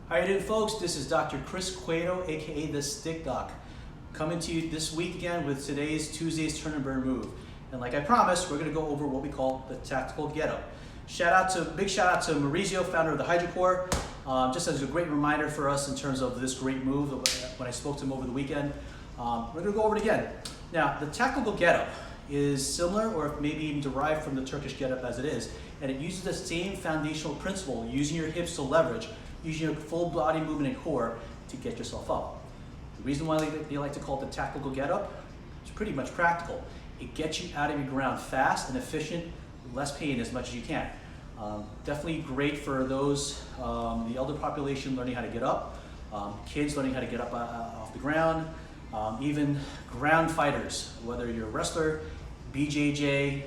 How you doing, folks? This is Dr. Chris Cueto, aka TheStickDoc, coming to you this week again with Tuesday's Turn and Burn move. And like I promised, we're going to go over what we call the tactical get-up. Big shout out to Maurizio, founder of the HydroCore. Just as a great reminder for us in terms of this great move when I spoke to him over the weekend. We're going to go over it again. Now, the tactical get-up is similar or maybe even derived from the Turkish get-up as it is, and it uses the same foundational principle, using your hips to leverage, using your full body movement and core to get yourself up. The reason why they like to call it the tactical get-up is pretty much practical. It gets you out of your ground fast and efficient, less pain as much as you can. Definitely great for those, the elder population learning how to get up, kids learning how to get up off the ground, even ground fighters, whether you're a wrestler, BJJ,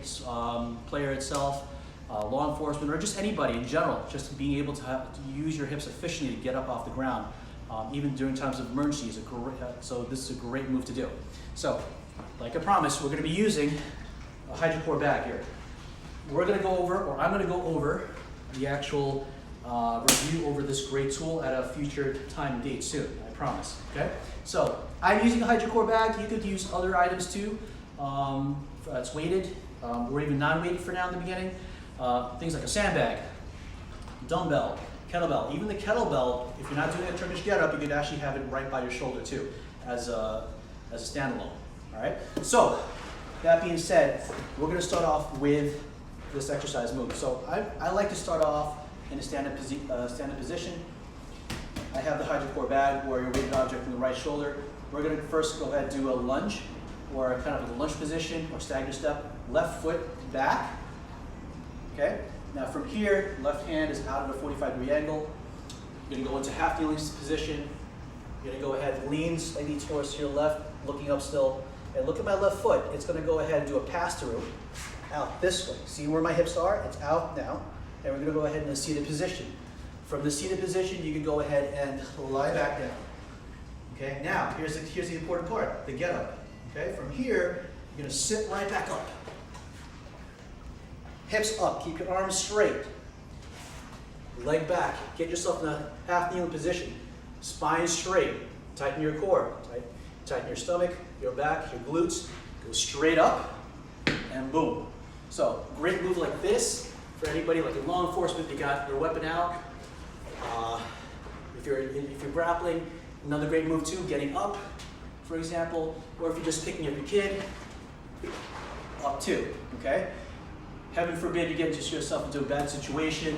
player itself, law enforcement, or just anybody in general, just being able to use your hips efficiently to get up off the ground, even during times of emergency. So this is a great move to do. So, like I promised, we're going to be using a HydroCore bag here. We're going to go over, or I'm going to go over, the actual review over this great tool at a future time and date soon, I promise, okay? So, I'm using a HydroCore bag. You could use other items too. It's weighted, or even non-weighted for now in the beginning. Things like a sandbag, dumbbell, kettlebell. Even the kettlebell, if you're not doing a Turkish get-up, you could actually have it right by your shoulder too, as a standalone, all right? So, that being said, we're gonna start off with this exercise move. So, I like to stard off in a stand-up position. I have the HydroCore bag or your weighted object in the right shoulder. We're gonna first go ahead and do a lunge, or kind of a lunge position, or stagger step, left foot back. Okay, now from here, left hand is out at a 45-degree angle. You're gonna go into half kneeling position. You're gonna go ahead and lean slightly towards your left, looking up still. And look at my left foot. It's gonna go ahead and do a pass through out this way. See where my hips are? It's out now. And we're gonna go ahead in a seated position. From the seated position, you can go ahead and lie back down. Okay, now here's the important part, the get up. Okay, from here, you're gonna sit right back up. Hips up, keep your arms straight. Leg back, get yourself in a half kneeling position. Spine straight, tighten your core, tighten your stomach, your back, your glutes. Go straight up, and boom. So, great move like this for anybody like in law enforcement, you got your weapon out. If you're grappling, another great move too, getting up, for example, or if you're just picking up your kid, up too, okay? Heaven forbid you get yourself into a bad situation.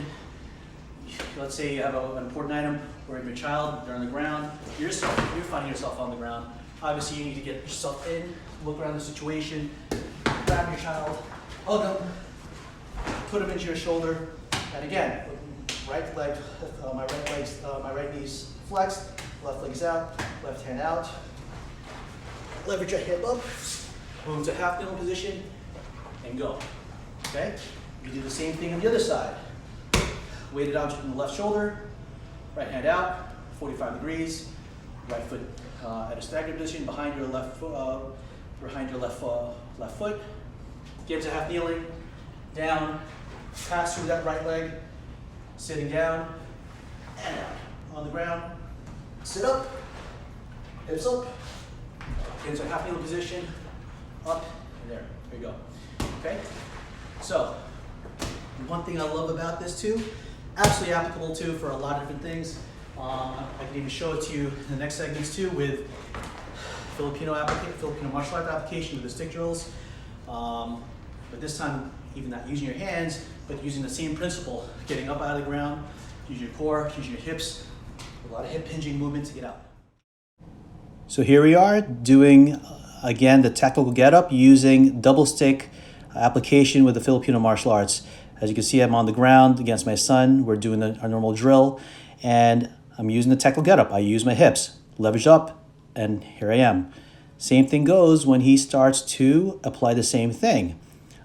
Let's say you have an important item, or your child, they're on the ground. You're finding yourself on the ground. Obviously, you need to get yourself in, look around the situation, grab your child, hug them, put them into your shoulder, and again, right leg, my right knee's flexed, left leg's out, left hand out. Leverage your hip up, move to half kneeling position, and go. Okay? You do the same thing on the other side. Weighted object in the left shoulder, right hand out, 45 degrees, right foot at a staggered position behind your left foot, Get into half kneeling, down, pass through that right leg, sitting down, and out. On the ground, sit up, hips up, get into a half kneeling position, up, and there you go. Okay? So, one thing I love about this too, absolutely applicable too for a lot of different things. I can even show it to you in the next segments too with Filipino martial art application with the stick drills. But this time, even not using your hands, but using the same principle, getting up out of the ground, using your core, using your hips, a lot of hip hinging movement to get out. So here we are doing, again, the tactical get up using double stick application with the Filipino martial arts. As you can see, I'm on the ground against my son. We're doing our normal drill, and I'm using the tactical get up. I use my hips, leverage up, and here I am. Same thing goes when he starts to apply the same thing.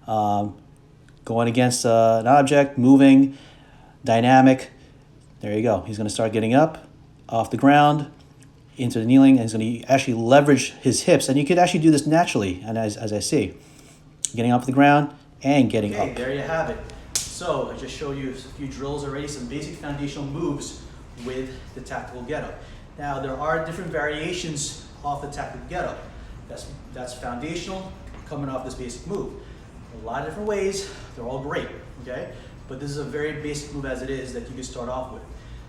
Going against an object, moving, dynamic. There you go. He's going to start getting up off the ground into the kneeling, and he's going to actually leverage his hips. And you could actually do this naturally, and as I see. Getting off the ground and getting up. Okay, there you have it. So I just showed you a few drills already, some basic foundational moves with the tactical get-up. Now, there are different variations off the tactical get-up. That's foundational, coming off this basic move. A lot of different ways, they're all great, okay? But this is a very basic move as it is that you can start off with.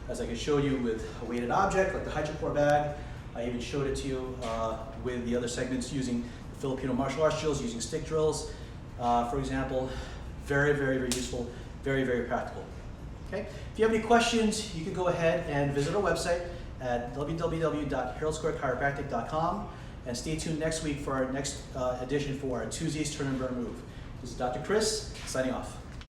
As I can show you with a weighted object like the hydrocore bag. I even showed it to you with the other segments using the Filipino martial arts drills, using stick drills, for example. Very, very, very useful, very, very practical. Okay? If you have any questions, you can go ahead and visit our website at www.heraldsquarechiropractic.com, and stay tuned next week for our next edition for our Tuesday's Turn and Burn move. This is Dr. Chris, signing off.